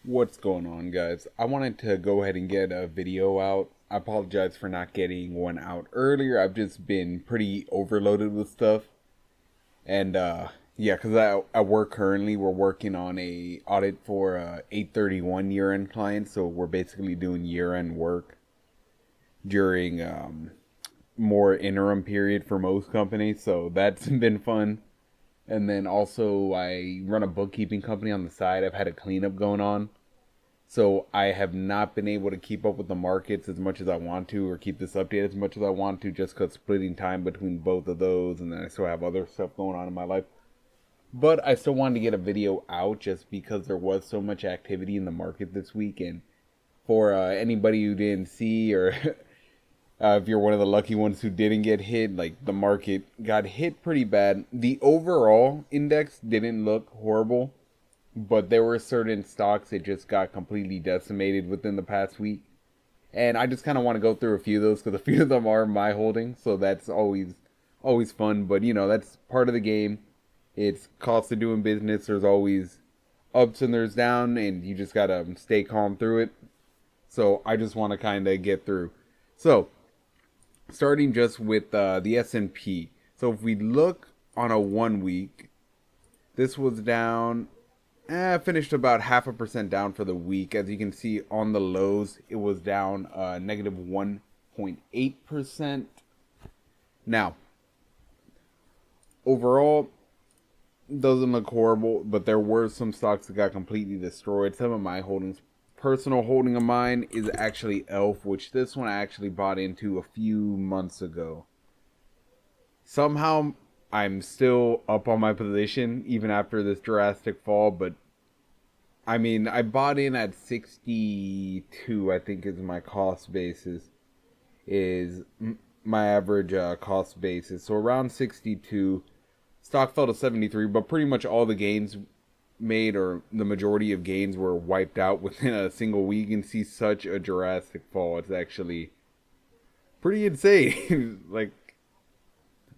What's going on, guys? I wanted to go ahead and get a video out. I apologize for not getting one out earlier. I've just been pretty overloaded with stuff. And yeah, cuz I work currently, we're working on a audit for 831 year-end clients, so we're basically doing year-end work during more interim period for most companies, so that's been fun. And then also I run a bookkeeping company on the side. I've had a cleanup going on. So I have not been able to keep up with the markets as much as I want to, or keep this updated as much as I want to, just because splitting time between both of those, and then I still have other stuff going on in my life. But I still wanted to get a video out just because there was so much activity in the market this week. And for anybody who didn't see, or if you're one of the lucky ones who didn't get hit, like the market got hit pretty bad. The overall index didn't look horrible, but there were certain stocks that just got completely decimated within the past week. And I just kind of want to go through a few of those because a few of them are my holdings, so that's always fun. But that's part of the game. It's cost of doing business. There's always ups and there's down, and you just gotta stay calm through it. So I just want to kind of get through. So starting just with the S&P. So if we look on a 1 week, this was down. Finished about 0.5% down for the week. As you can see on the lows, it was down negative 1.8%. Now, overall, doesn't look horrible, but there were some stocks that got completely destroyed. Some of my holdings, personal holding of mine, is actually Elf, which this one I actually bought into a few months ago. Somehow I'm still up on my position even after this drastic fall, but I mean, I bought in at 62, I think is my cost basis, is my average cost basis. So around 62, stock fell to 73, but pretty much all the gains made, or the majority of gains, were wiped out within a single week. You can see such a drastic fall. It's actually pretty insane. Like,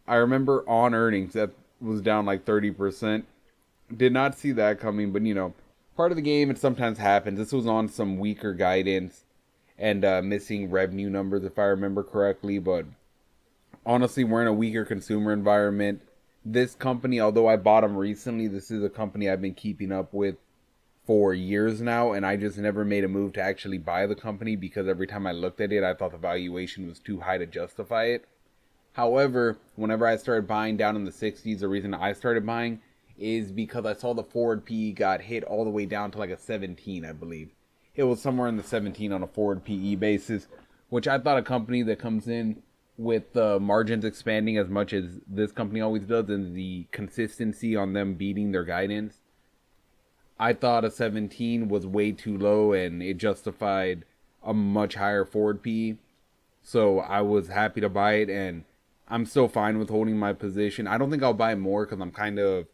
I remember on earnings that was down like 30%. Did not see that coming, but part of the game. It sometimes happens. This was on some weaker guidance and missing revenue numbers, if I remember correctly. But honestly, we're in a weaker consumer environment. This company, although I bought them recently, this is a company I've been keeping up with for years now, and I just never made a move to actually buy the company because every time I looked at it, I thought the valuation was too high to justify it. However, whenever I started buying down in the 60s, the reason I started buying is because I saw the forward PE got hit all the way down to like a 17, I believe. It was somewhere in the 17 on a forward PE basis, which I thought a company that comes in with the margins expanding as much as this company always does, and the consistency on them beating their guidance, I thought a 17 was way too low and it justified a much higher forward PE. So I was happy to buy it, and I'm still fine with holding my position. I don't think I'll buy more because I'm kind of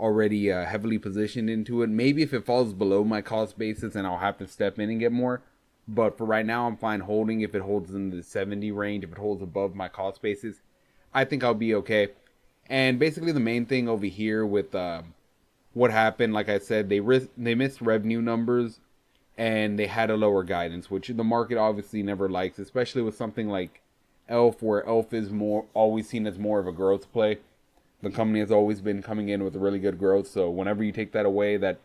already heavily positioned into it. Maybe if it falls below my cost basis, then I'll have to step in and get more. But for right now, I'm fine holding. If it holds in the 70 range, if it holds above my cost basis, I think I'll be okay. And basically, the main thing over here with what happened, like I said, they missed revenue numbers and they had a lower guidance, which the market obviously never likes, especially with something like Elf, where Elf is more always seen as more of a growth play. The company has always been coming in with really good growth, so whenever you take that away, that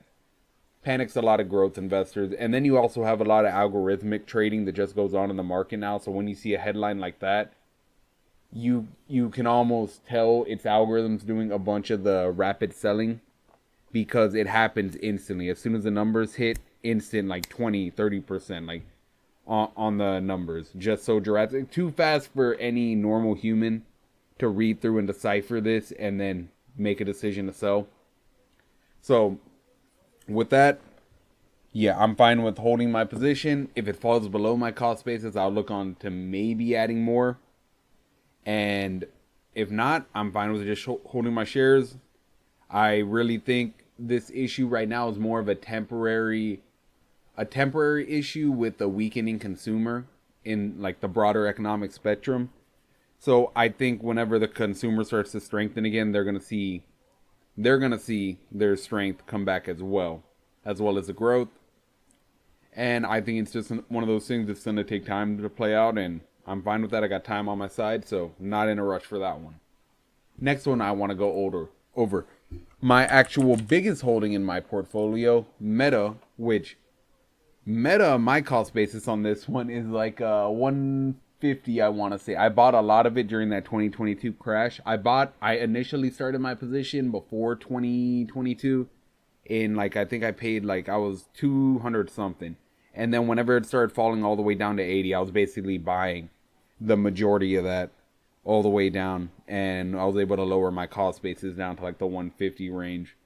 panics a lot of growth investors. And then you also have a lot of algorithmic trading that just goes on in the market now. So when you see a headline like that, you can almost tell it's algorithms doing a bunch of the rapid selling because it happens instantly. As soon as the numbers hit, instant, like 20-30%, like on the numbers. Just so drastic. Too fast for any normal human to read through and decipher this and then make a decision to sell. So with that, yeah, I'm fine with holding my position. If it falls below my cost basis, I'll look on to maybe adding more. And if not, I'm fine with just holding my shares. I really think this issue right now is more of a temporary issue with the weakening consumer in like the broader economic spectrum. So I think whenever the consumer starts to strengthen again, they're gonna see their strength come back as well as the growth. And I think it's just one of those things that's going to take time to play out, and I'm fine with that. I got time on my side, so not in a rush for that one. Next one I want to go over my actual biggest holding in my portfolio, Meta, which Meta, my cost basis on this one is like 150, I want to say. I bought a lot of it during that 2022 crash. I initially started my position before 2022 in like, I think I paid like, I was 200 something. And then whenever it started falling all the way down to 80, I was basically buying the majority of that all the way down. And I was able to lower my cost basis down to like the 150 range.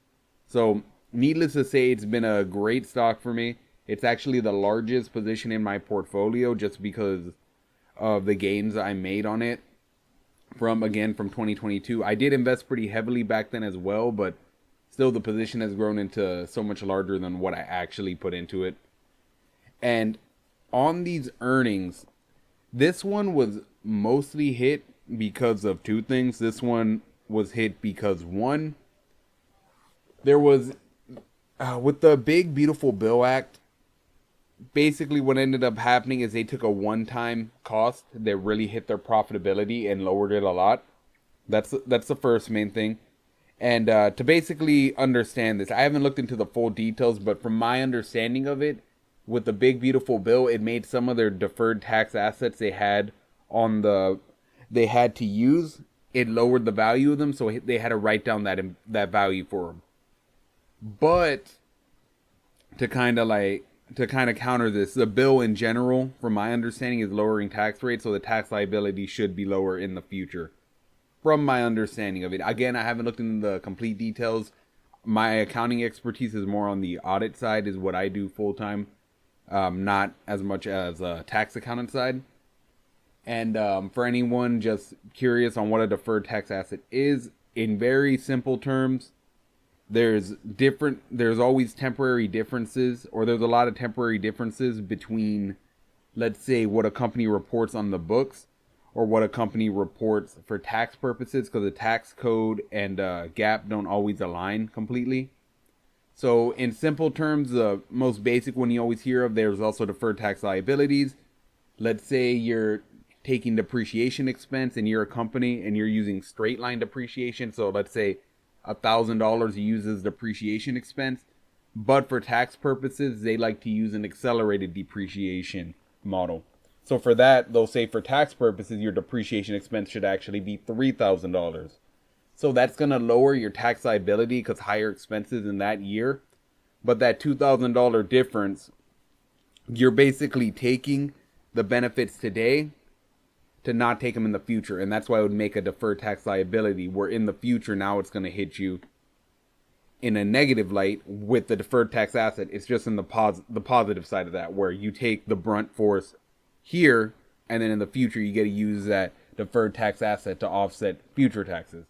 So, needless to say, it's been a great stock for me. It's actually the largest position in my portfolio just because of the gains I made on it from 2022. I did invest pretty heavily back then as well, but still the position has grown into so much larger than what I actually put into it. And on these earnings, this one was mostly hit because of two things. This one was hit because one, there was with the Big Beautiful Bill Act, basically what ended up happening is they took a one-time cost that really hit their profitability and lowered it a lot. That's the first main thing. And to basically understand this, I haven't looked into the full details, but from my understanding of it, with the Big Beautiful Bill, it made some of their deferred tax assets they had to use. It lowered the value of them, so they had to write down that value for them. But to kind of counter this, the bill in general, from my understanding, is lowering tax rates, so the tax liability should be lower in the future. From my understanding of it, again, I haven't looked into the complete details. My accounting expertise is more on the audit side, is what I do full time, not as much as tax accountant side. And for anyone just curious on what a deferred tax asset is, in very simple terms, there's always temporary differences, or there's a lot of temporary differences between, let's say, what a company reports on the books or what a company reports for tax purposes, because the tax code and GAAP don't always align completely. So in simple terms, the most basic one you always hear of, there's also deferred tax liabilities. Let's say you're taking depreciation expense and you're a company and you're using straight line depreciation. So let's say $1,000 uses depreciation expense, but for tax purposes, they like to use an accelerated depreciation model. So for that, they'll say for tax purposes, your depreciation expense should actually be $3,000. So that's going to lower your tax liability because higher expenses in that year. But that $2,000 difference, you're basically taking the benefits today to not take them in the future. And that's why it would make a deferred tax liability, where in the future now it's going to hit you in a negative light. With the deferred tax asset, it's just in the positive side of that, where you take the brunt force here, and then in the future you get to use that deferred tax asset to offset future taxes.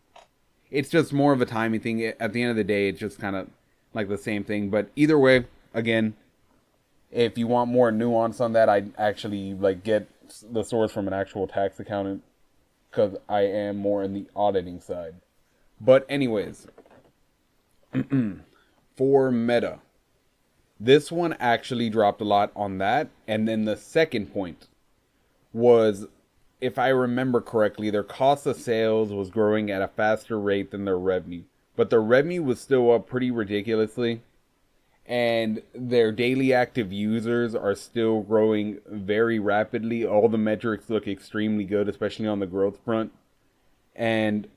It's just more of a timing thing. At the end of the day, it's just kind of like the same thing. But either way, again, if you want more nuance on that, I actually get the source from an actual tax accountant, because I am more in the auditing side. But anyways, for Meta, this one actually dropped a lot on that. And then the second point was, if I remember correctly, their cost of sales was growing at a faster rate than their revenue. But their revenue was still up pretty ridiculously. And their daily active users are still growing very rapidly. All the metrics look extremely good, especially on the growth front. And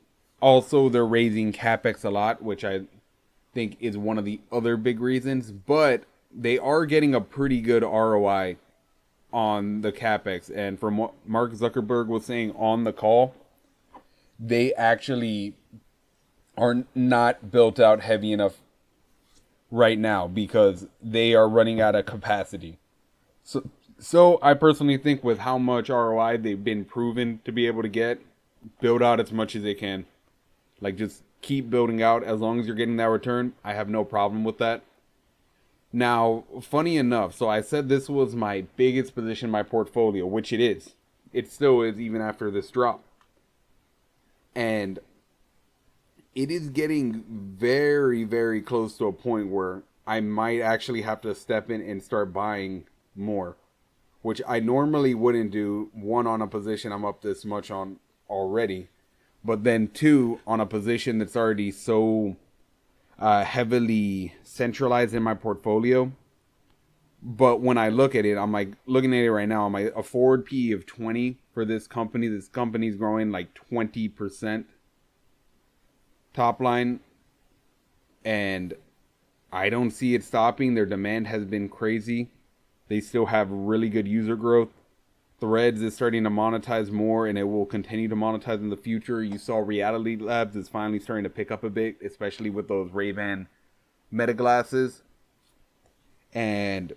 also they're raising CapEx a lot, which I think is one of the other big reasons. But they are getting a pretty good ROI on the CapEx. And from what Mark Zuckerberg was saying on the call, they actually are not built out heavy enough right now because they are running out of capacity. So I personally think with how much ROI they've been proven to be able to get, build out as much as they can. Just keep building out. As long as you're getting that return, I have no problem with that. Now, funny enough, so I said this was my biggest position in my portfolio, which it is. It still is, even after this drop. And it is getting very, very close to a point where I might actually have to step in and start buying more, which I normally wouldn't do. One, on a position I'm up this much on already, but then two, on a position that's already so heavily centralized in my portfolio. But when I look at it, I'm like looking at it right now. I'm like a forward PE of 20 for this company. This company's growing like 20% top line, and I don't see it stopping. Their demand has been crazy. They still have really good user growth. Threads is starting to monetize more, and it will continue to monetize in the future. You saw Reality Labs is finally starting to pick up a bit, especially with those Ray-Ban Meta glasses. And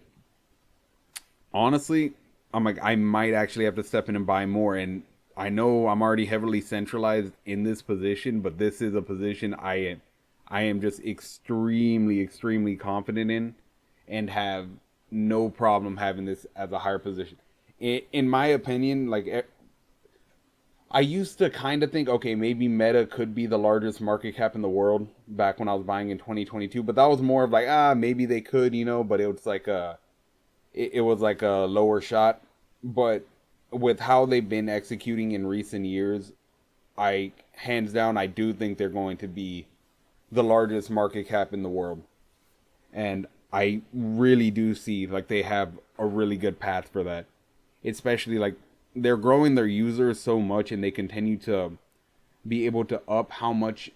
honestly, I'm like, I might actually have to step in and buy more. And I know I'm already heavily centralized in this position, but this is a position I am just extremely, extremely confident in, and have no problem having this as a higher position. In my opinion, like, I used to kind of think, okay, maybe Meta could be the largest market cap in the world back when I was buying in 2022, but that was more of like, maybe they could, but it was like it was like a lower shot. But with how they've been executing in recent years, I hands down I do think they're going to be the largest market cap in the world. And I really do see like they have a really good path for that. Especially like they're growing their users so much, and they continue to be able to up how much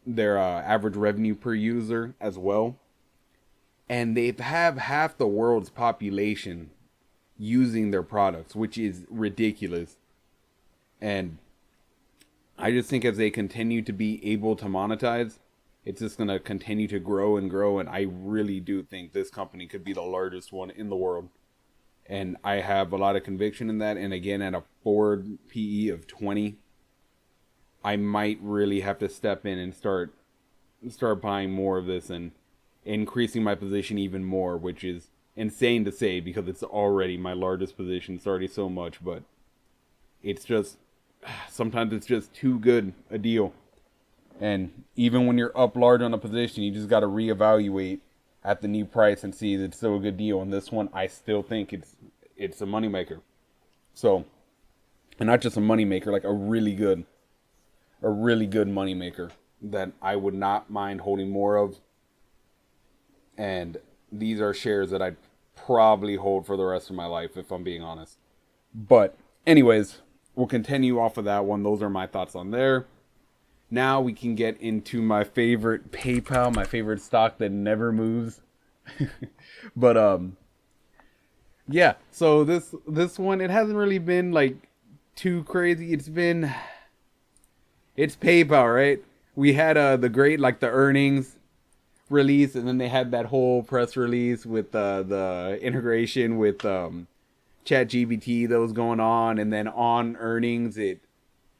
their average revenue per user as well. And they have half the world's population using their products, which is ridiculous. And I just think as they continue to be able to monetize, it's just going to continue to grow and grow. And I really do think this company could be the largest one in the world. And I have a lot of conviction in that. And again, at a forward PE of 20, I might really have to step in and start buying more of this and increasing my position even more, which is insane to say because it's already my largest position. It's already so much, but it's just, sometimes it's just too good a deal. And even when you're up large on a position, you just got to reevaluate at the new price and see that it's still a good deal. And this one, I still think it's a moneymaker. So, and not just a moneymaker, like a really good moneymaker that I would not mind holding more of. And these are shares that I'd probably hold for the rest of my life, if I'm being honest. But anyways, we'll continue off of that one. Those are my thoughts on there. Now we can get into my favorite PayPal, my favorite stock that never moves. But yeah, so this one, it hasn't really been like too crazy. It's PayPal, right? We had the earnings release, and then they had that whole press release with the integration with ChatGPT that was going on, and then on earnings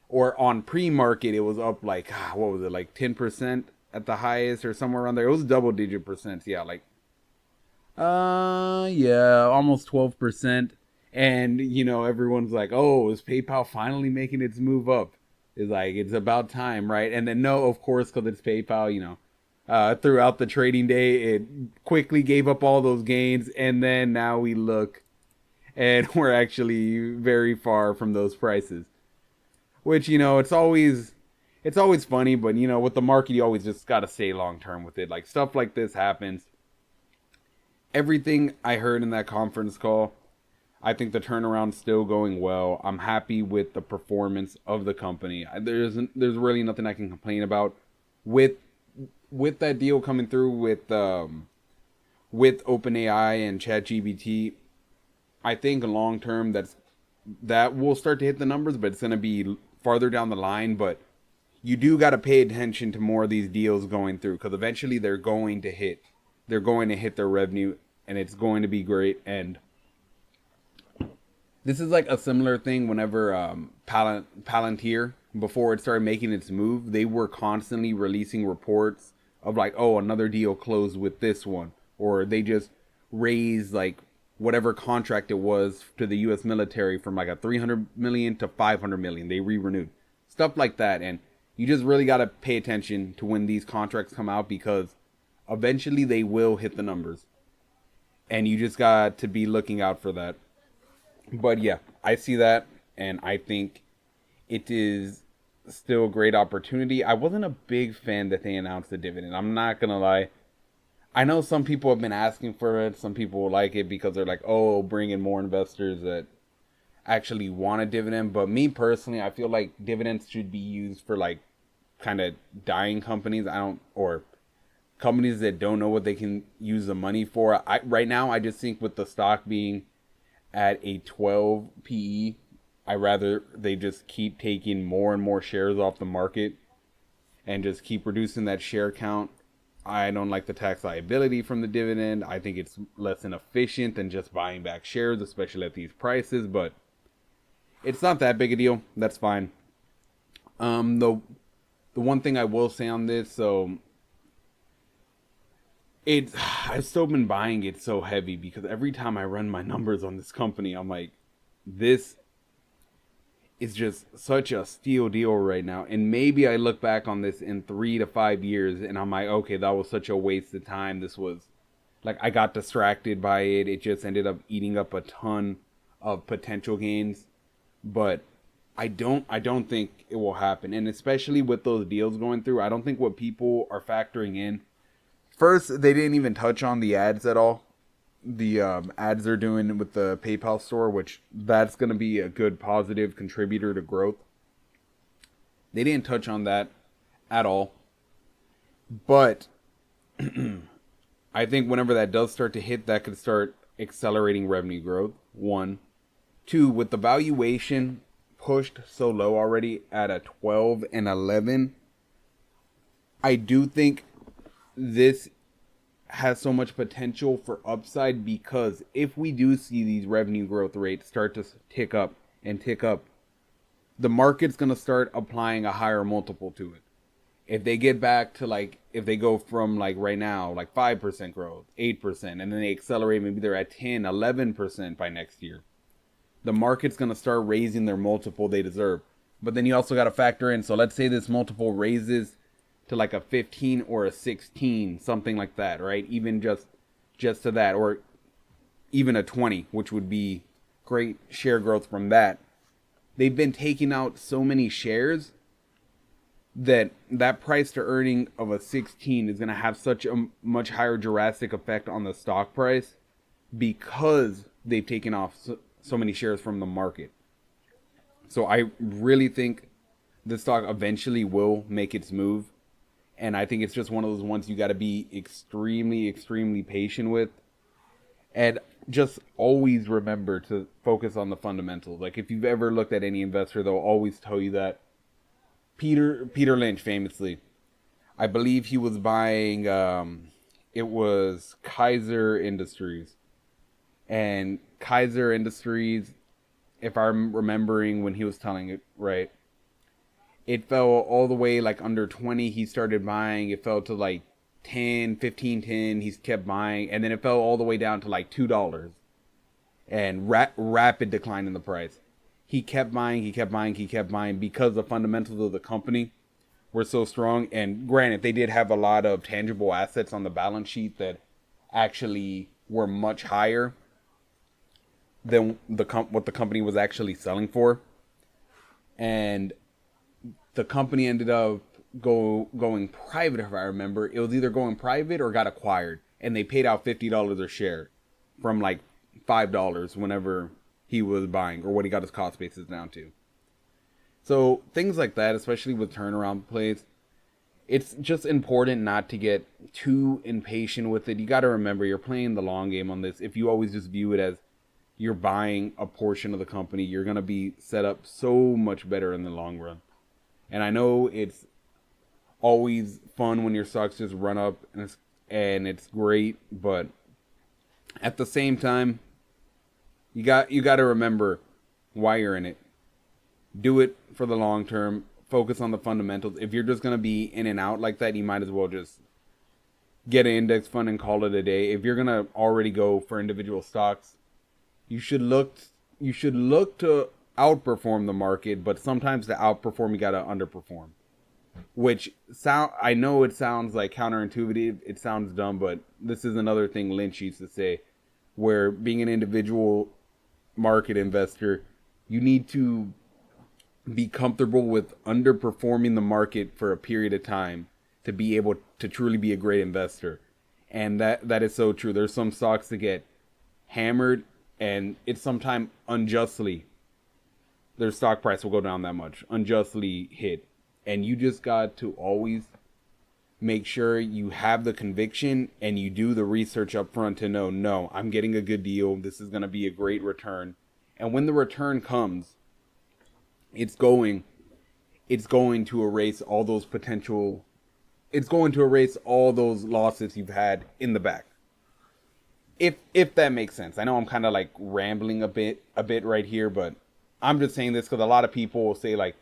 or on pre-market, it was up like, what was it, like 10% at the highest or somewhere around there. It was double-digit percent, yeah, like, almost 12%. And, everyone's like, oh, is PayPal finally making its move up? It's like, it's about time, right? And then, no, of course, because it's PayPal, throughout the trading day, it quickly gave up all those gains. And then now we look, and we're actually very far from those prices. Which, it's always funny, but, with the market, you always just got to stay long term with it. Like, stuff like this happens. Everything I heard in that conference call, I think the turnaround's still going well. I'm happy with the performance of the company. There's really nothing I can complain about with that deal coming through with OpenAI and ChatGPT. I think long term that will start to hit the numbers, but it's going to be farther down the line. But you do got to pay attention to more of these deals going through, because eventually they're going to hit their revenue, and it's going to be great. And this is like a similar thing whenever Palantir, before it started making its move, they were constantly releasing reports of like, oh, another deal closed with this one, or they just raised like whatever contract it was to the U.S. military from like a 300 million to 500 million. They re-renewed stuff like that. And you just really got to pay attention to when these contracts come out, because eventually they will hit the numbers. And you just got to be looking out for that. But yeah, I see that, and I think it is still a great opportunity. I wasn't a big fan that they announced the dividend. I'm not gonna lie. I know some people have been asking for it. Some people like it because they're like, oh, bring in more investors that actually want a dividend. But me personally, I feel like dividends should be used for like kind of dying companies. I don't, or companies that don't know what they can use the money for. Right now, I just think with the stock being at a 12 PE, I rather they just keep taking more and more shares off the market and just keep reducing that share count. I don't like the tax liability from the dividend. I think it's less inefficient than just buying back shares, especially at these prices. But it's not that big a deal. That's fine. The one thing I will say on this, so it's I've still been buying it so heavy because every time I run my numbers on this company, I'm like, this is just such a steal deal right now. And maybe I look back on this in 3 to 5 years and I'm like, okay, that was such a waste of time. This was like I got distracted by it. It just ended up eating up a ton of potential gains. But I don't think it will happen. And especially with those deals going through, I don't think what people are factoring in. First, they didn't even touch on the ads at all. The ads they're doing with the PayPal store, which that's going to be a good positive contributor to growth. They didn't touch on that at all. But I think whenever that does start to hit, that could start accelerating revenue growth. One. Two, with the valuation pushed so low already at a 12 and 11, I do think this has so much potential for upside because if we do see these revenue growth rates start to tick up and tick up, the market's going to start applying a higher multiple to it. If they get back to like, if they go from like right now, like 5% growth, 8%, and then they accelerate, maybe they're at 10, 11% by next year, the market's going to start raising their multiple they deserve. But then you also got to factor in, so let's say this multiple raises to like a 15 or a 16, something like that, right? Even just to that, or even a 20, which would be great share growth from that. They've been taking out so many shares that that price to earning of a 16 is going to have such a much higher drastic effect on the stock price because they've taken off so many shares from the market. So I really think the stock eventually will make its move. And I think it's just one of those ones you got to be extremely, extremely patient with. And just always remember to focus on the fundamentals. Like if you've ever looked at any investor, they'll always tell you that. Peter Lynch famously, I believe he was buying, it was Kaiser Industries. And Kaiser Industries, if I'm remembering when he was telling it right, it fell all the way like under 20. He started buying. It fell to like 10, 15, 10. He's kept buying. And then it fell all the way down to like $2. And rapid decline in the price. He kept buying. He kept buying. He kept buying because the fundamentals of the company were so strong. And granted, they did have a lot of tangible assets on the balance sheet that actually were much higher than what the company was actually selling for. And the company ended up going private, if I remember. It was either going private or got acquired. And they paid out $50 a share from like $5 whenever he was buying, or what he got his cost basis down to. So things like that, especially with turnaround plays, it's just important not to get too impatient with it. You got to remember, you're playing the long game on this. If you always just view it as you're buying a portion of the company, you're going to be set up so much better in the long run. And I know it's always fun when your stocks just run up and it's great, but at the same time, you got to remember why you're in it. Do it for the long term. Focus on the fundamentals. If you're just going to be in and out like that, you might as well just get an index fund and call it a day. If you're going to already go for individual stocks, you should look to outperform the market, but sometimes to outperform you got to underperform. Which I know it sounds like counterintuitive, it sounds dumb, but this is another thing Lynch used to say. where being an individual market investor, you need to be comfortable with underperforming the market for a period of time to be able to truly be a great investor. And that is so true. There's some stocks that get hammered, and it's sometimes unjustly. Their stock price will go down that much, unjustly hit. And you just got to always make sure you have the conviction and you do the research up front to know, no, I'm getting a good deal. This is going to be a great return. And when the return comes, it's going to erase all those losses you've had in the back. If that makes sense. I know I'm kind of like rambling a bit right here, but I'm just saying this because a lot of people will say like,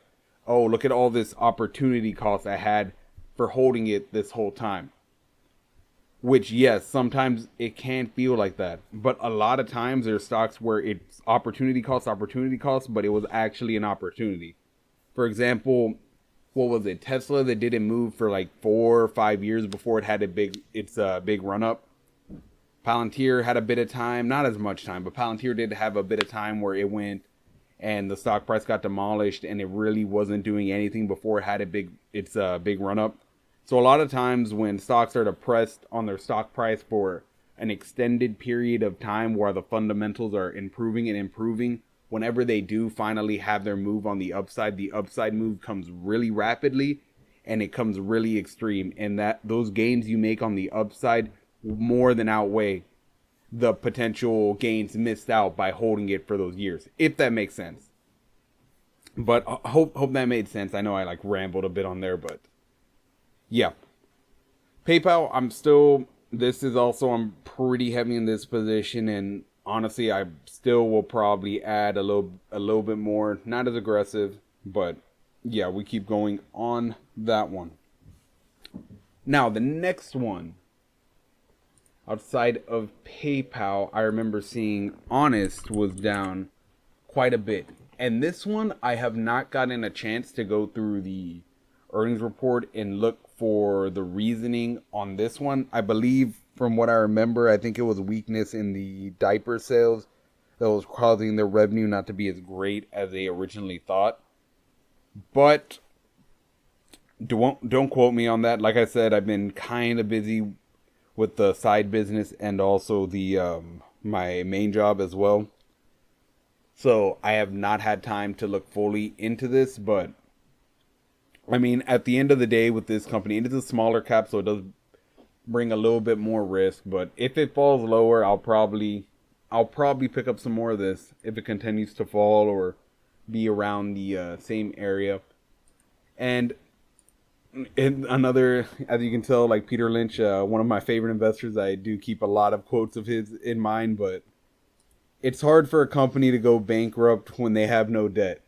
oh, look at all this opportunity cost I had for holding it this whole time. Which, yes, sometimes it can feel like that. But a lot of times there's stocks where it's opportunity cost, but it was actually an opportunity. For example, what was it? Tesla that didn't move for like 4 or 5 years before it had its big run up. Palantir had a bit of time, not as much time, but Palantir did have a bit of time where it went and the stock price got demolished and it really wasn't doing anything before it had its big run up. So a lot of times when stocks are depressed on their stock price for an extended period of time where the fundamentals are improving, whenever they do finally have their move on the upside move comes really rapidly and it comes really extreme. And that those gains you make on the upside more than outweigh the potential gains missed out by holding it for those years, if that makes sense. But hope that made sense. I know I like rambled a bit on there, but yeah. PayPal, I'm pretty heavy in this position, and honestly, I still will probably add a little bit more, not as aggressive, but yeah, we keep going on that one. Now, the next one, outside of PayPal, I remember seeing Honest was down quite a bit. And this one, I have not gotten a chance to go through the earnings report and look for the reasoning on this one. I believe, from what I remember, I think it was weakness in the diaper sales that was causing their revenue not to be as great as they originally thought. But don't quote me on that. Like I said, I've been kind of busy with the side business and also the my main job as well. So I have not had time to look fully into this, but I mean, at the end of the day with this company, it is a smaller cap, so it does bring a little bit more risk. But if it falls lower, I'll probably pick up some more of this if it continues to fall or be around the same area. And in another, as you can tell, like Peter Lynch, one of my favorite investors, I do keep a lot of quotes of his in mind, but it's hard for a company to go bankrupt when they have no debt.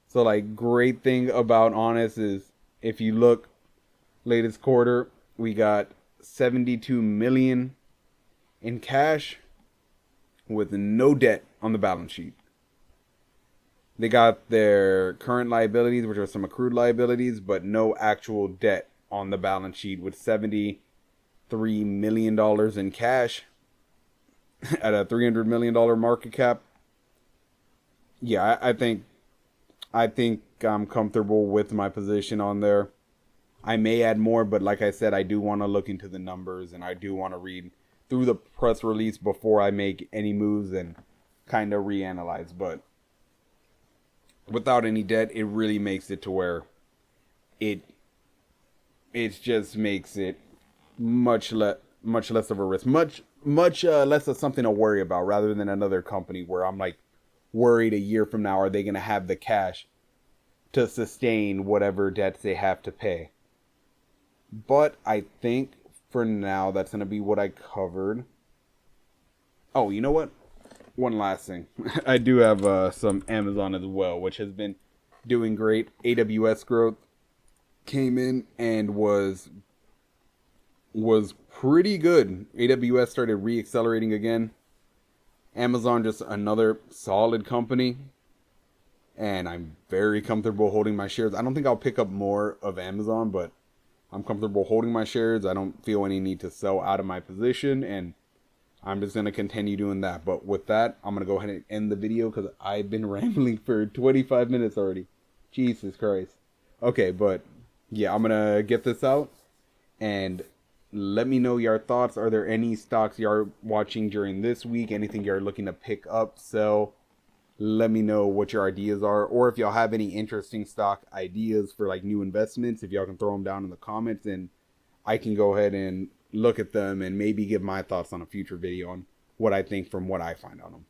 So like, great thing about Honest is if you look latest quarter, we got 72 million in cash with no debt on the balance sheet. They got their current liabilities, which are some accrued liabilities, but no actual debt on the balance sheet with $73 million in cash at a $300 million market cap. Yeah, I think I'm comfortable with my position on there. I may add more, but like I said, I do want to look into the numbers and I do want to read through the press release before I make any moves and kind of reanalyze. But without any debt, it really makes it to where it just makes it much less of a risk, much less of something to worry about, rather than another company where I'm like worried a year from now, are they going to have the cash to sustain whatever debts they have to pay. But I think for now that's going to be what I covered. Oh, you know what? One last thing. I do have some Amazon as well, which has been doing great. AWS growth came in and was pretty good. AWS started re-accelerating again. Amazon, just another solid company. And I'm very comfortable holding my shares. I don't think I'll pick up more of Amazon, but I'm comfortable holding my shares. I don't feel any need to sell out of my position. And I'm just going to continue doing that. But with that, I'm going to go ahead and end the video because I've been rambling for 25 minutes already. Jesus Christ. Okay, but yeah, I'm going to get this out and let me know your thoughts. Are there any stocks you're watching during this week? Anything you're looking to pick up, sell? Let me know what your ideas are. Or if y'all have any interesting stock ideas for like new investments, if y'all can throw them down in the comments and I can go ahead and look at them and maybe give my thoughts on a future video on what I think from what I find on them.